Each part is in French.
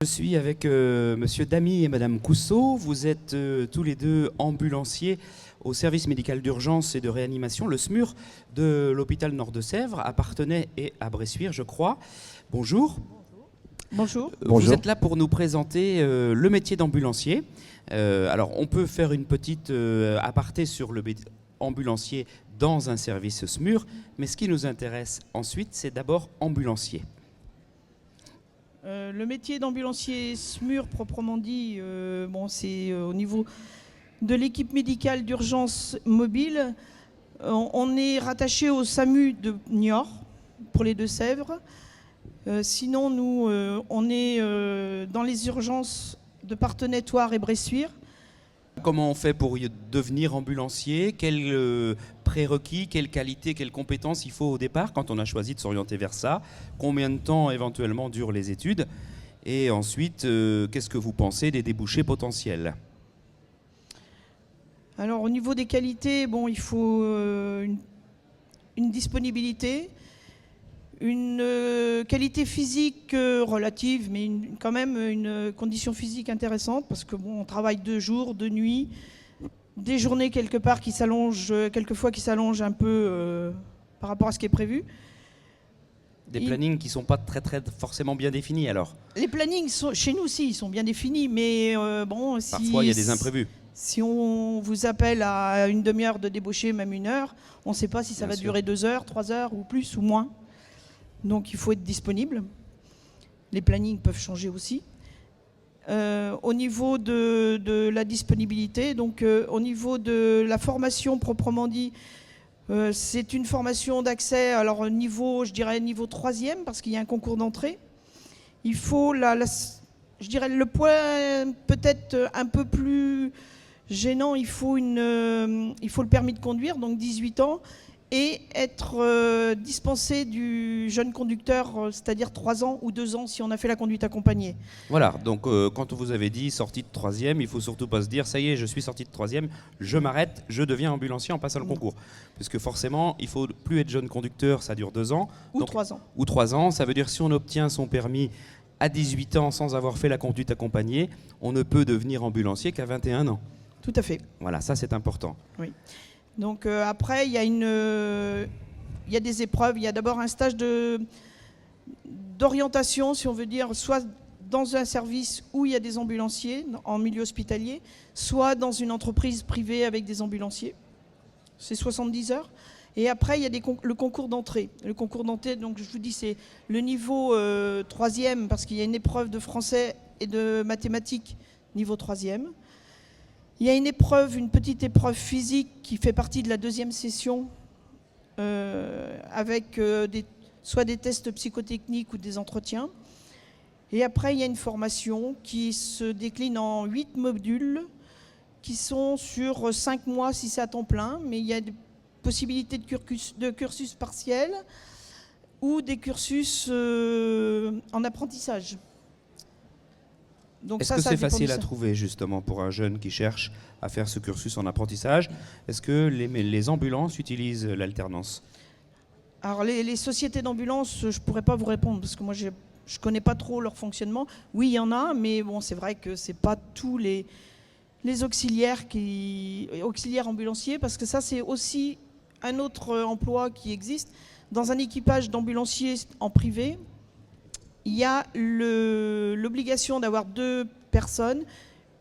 Je suis avec Monsieur Damy et Madame Cousseau. Vous êtes tous les deux ambulanciers au service médical d'urgence et de réanimation, le SMUR de l'hôpital Nord-de-Sèvres, à Parthenay et à Bressuire, je crois. Bonjour. Bonjour. Vous êtes là pour nous présenter le métier d'ambulancier. Alors, on peut faire une petite aparté sur le ambulancier dans un service SMUR, mais ce qui nous intéresse ensuite, c'est d'abord ambulancier. Le métier d'ambulancier SMUR, proprement dit, c'est au niveau de l'équipe médicale d'urgence mobile. On est rattaché au SAMU de Niort, pour les Deux-Sèvres. Sinon, nous, on est dans les urgences de Parthenay, Thouars et Bressuire. Comment on fait pour devenir ambulancier? Quels prérequis, quelles qualités, quelles compétences il faut au départ quand on a choisi de s'orienter vers ça? Combien de temps éventuellement durent les études? Et ensuite, qu'est-ce que vous pensez des débouchés potentiels? Alors au niveau des qualités, il faut une disponibilité, une qualité physique relative, mais quand même une condition physique intéressante, parce que on travaille 2 jours, 2 nuits, des journées quelque part qui s'allongent, quelquefois qui s'allongent un peu par rapport à ce qui est prévu. Des plannings qui ne sont pas très forcément bien définis alors? Les plannings, chez nous aussi, ils sont bien définis, mais parfois il y a des imprévus. Si on vous appelle à une demi-heure de débaucher, même 1 heure, on ne sait pas si ça va durer 2 heures, 3 heures ou plus ou moins. Donc il faut être disponible. Les plannings peuvent changer aussi. Au niveau de la disponibilité, donc au niveau de la formation proprement dit, c'est une formation d'accès, alors je dirais niveau 3e, parce qu'il y a un concours d'entrée. Il faut, je dirais le point peut-être un peu plus gênant, il faut le permis de conduire, donc 18 ans, et être dispensé du jeune conducteur, c'est-à-dire 3 ans ou 2 ans si on a fait la conduite accompagnée. Voilà, donc quand vous avez dit sortie de 3e, il faut surtout pas se dire ça y est, je suis sorti de 3e, je m'arrête, je deviens ambulancier en passant le concours. Parce que forcément, il faut plus être jeune conducteur, ça dure 2 ans. Ou 3 ans. Ou 3 ans, ça veut dire si on obtient son permis à 18 ans sans avoir fait la conduite accompagnée, on ne peut devenir ambulancier qu'à 21 ans. Tout à fait. Voilà, ça c'est important. Oui. Donc après, il y a des épreuves. Il y a d'abord un stage d'orientation, si on veut dire, soit dans un service où il y a des ambulanciers, en milieu hospitalier, soit dans une entreprise privée avec des ambulanciers. C'est 70 heures. Et après, il y a le concours d'entrée. Le concours d'entrée, donc je vous dis, c'est le niveau 3e, parce qu'il y a une épreuve de français et de mathématiques, niveau 3e. Il y a une petite épreuve physique qui fait partie de la 2e session avec soit des tests psychotechniques ou des entretiens. Et après, il y a une formation qui se décline en 8 modules qui sont sur 5 mois si c'est à temps plein, mais il y a des possibilités de cursus partiel ou des cursus en apprentissage. Est-ce que c'est facile à trouver justement pour un jeune qui cherche à faire ce cursus en apprentissage? Est-ce que les ambulances utilisent l'alternance? Alors les sociétés d'ambulance, je ne pourrais pas vous répondre parce que moi je ne connais pas trop leur fonctionnement. Oui, il y en a, mais bon, c'est vrai que ce n'est pas tous les auxiliaires ambulanciers, parce que ça c'est aussi un autre emploi qui existe. Dans un équipage d'ambulanciers en privé, il y a l'obligation d'avoir 2 personnes,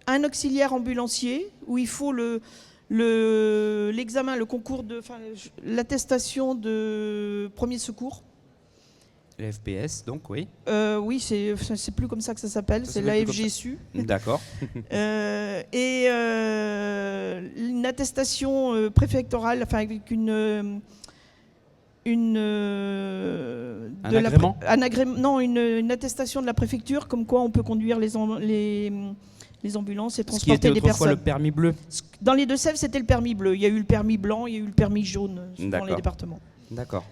un auxiliaire ambulancier, où il faut l'examen, le concours l'attestation de premier secours. Le FPS, donc, oui. Oui, c'est plus comme ça que ça s'appelle, c'est l'AFGSU. D'accord. Et une attestation préfectorale, enfin avec une attestation de la préfecture comme quoi on peut conduire les ambulances et transporter des personnes. Ce qui était autrefois le permis bleu. Dans les Deux-Sèvres, c'était le permis bleu. Il y a eu le permis blanc, il y a eu le permis jaune dans les départements. D'accord.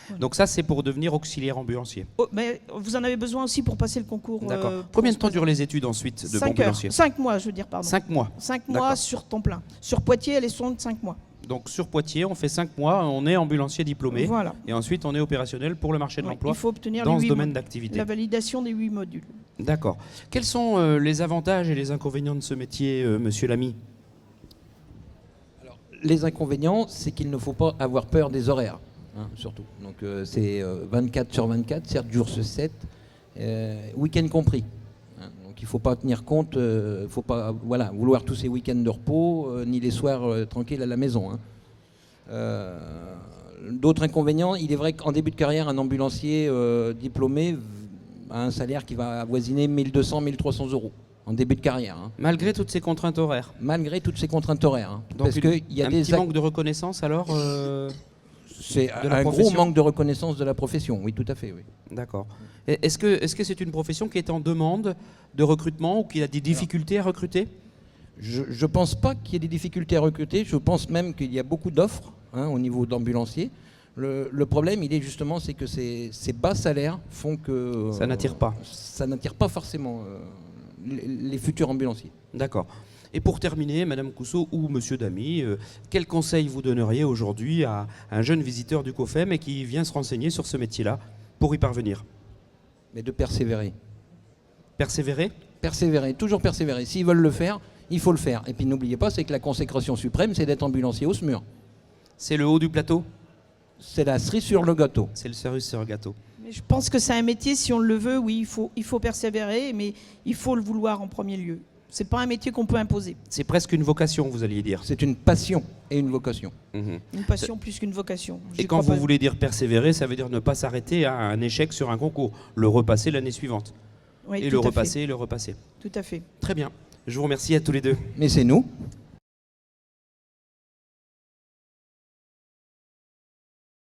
Voilà. Donc ça, c'est pour devenir auxiliaire ambulancier. Oh, mais vous en avez besoin aussi pour passer le concours. D'accord. Combien de temps durent les études ensuite de ambulancier? 5 mois, je veux dire, pardon. 5 mois. 5 mois sur temps plein. Sur Poitiers, elles sont de 5 mois. Donc sur Poitiers, on fait 5 mois, on est ambulancier diplômé. Voilà. Et ensuite, on est opérationnel pour le marché de l'emploi il faut obtenir dans ce domaine d'activité. La validation des 8 modules. D'accord. Quels sont les avantages et les inconvénients de ce métier, monsieur Lamy? Les inconvénients, c'est qu'il ne faut pas avoir peur des horaires, hein, surtout. Donc c'est 24 sur 24, 7 jours sur 7, week-end compris. Hein. Donc il ne faut pas tenir compte, il ne faut pas vouloir tous ces week-ends de repos, ni les soirs tranquilles à la maison. Hein. D'autres inconvénients, il est vrai qu'en début de carrière, un ambulancier diplômé a un salaire qui va avoisiner 1200, 1300 euros en début de carrière. Hein. Malgré toutes ces contraintes horaires. Malgré toutes ces contraintes horaires. Hein. Donc parce qu'il y a un des petit manque de reconnaissance alors c'est un gros manque de reconnaissance de la profession, oui, tout à fait. Oui. D'accord. Est-ce que c'est une profession qui est en demande de recrutement ou qui a des difficultés à recruter? Je ne pense pas qu'il y ait des difficultés à recruter, je pense même qu'il y a beaucoup d'offres, hein, au niveau d'ambulanciers. Le problème, il est justement, c'est que ces bas salaires font que... Ça n'attire pas. Ça n'attire pas forcément les futurs ambulanciers. D'accord. Et pour terminer, Madame Cousseau ou Monsieur Damy, quel conseil vous donneriez aujourd'hui à un jeune visiteur du COFEM et qui vient se renseigner sur ce métier-là pour y parvenir? Mais de persévérer. Persévérer? Persévérer, toujours persévérer. S'ils veulent le faire, il faut le faire. Et puis n'oubliez pas, c'est que la consécration suprême, c'est d'être ambulancier au SMUR. C'est le haut du plateau? C'est la cerise sur le gâteau. C'est le cerise sur le gâteau. Mais je pense que c'est un métier, si on le veut, oui, il faut persévérer, mais il faut le vouloir en premier lieu. C'est pas un métier qu'on peut imposer. C'est presque une vocation, vous alliez dire. C'est une passion et une vocation. Mmh. Une passion plus qu'une vocation. Et quand vous voulez dire persévérer, ça veut dire ne pas s'arrêter à un échec sur un concours, le repasser l'année suivante. Oui, Et le repasser, et le repasser. Tout à fait. Très bien. Je vous remercie à tous les deux. Mais c'est nous.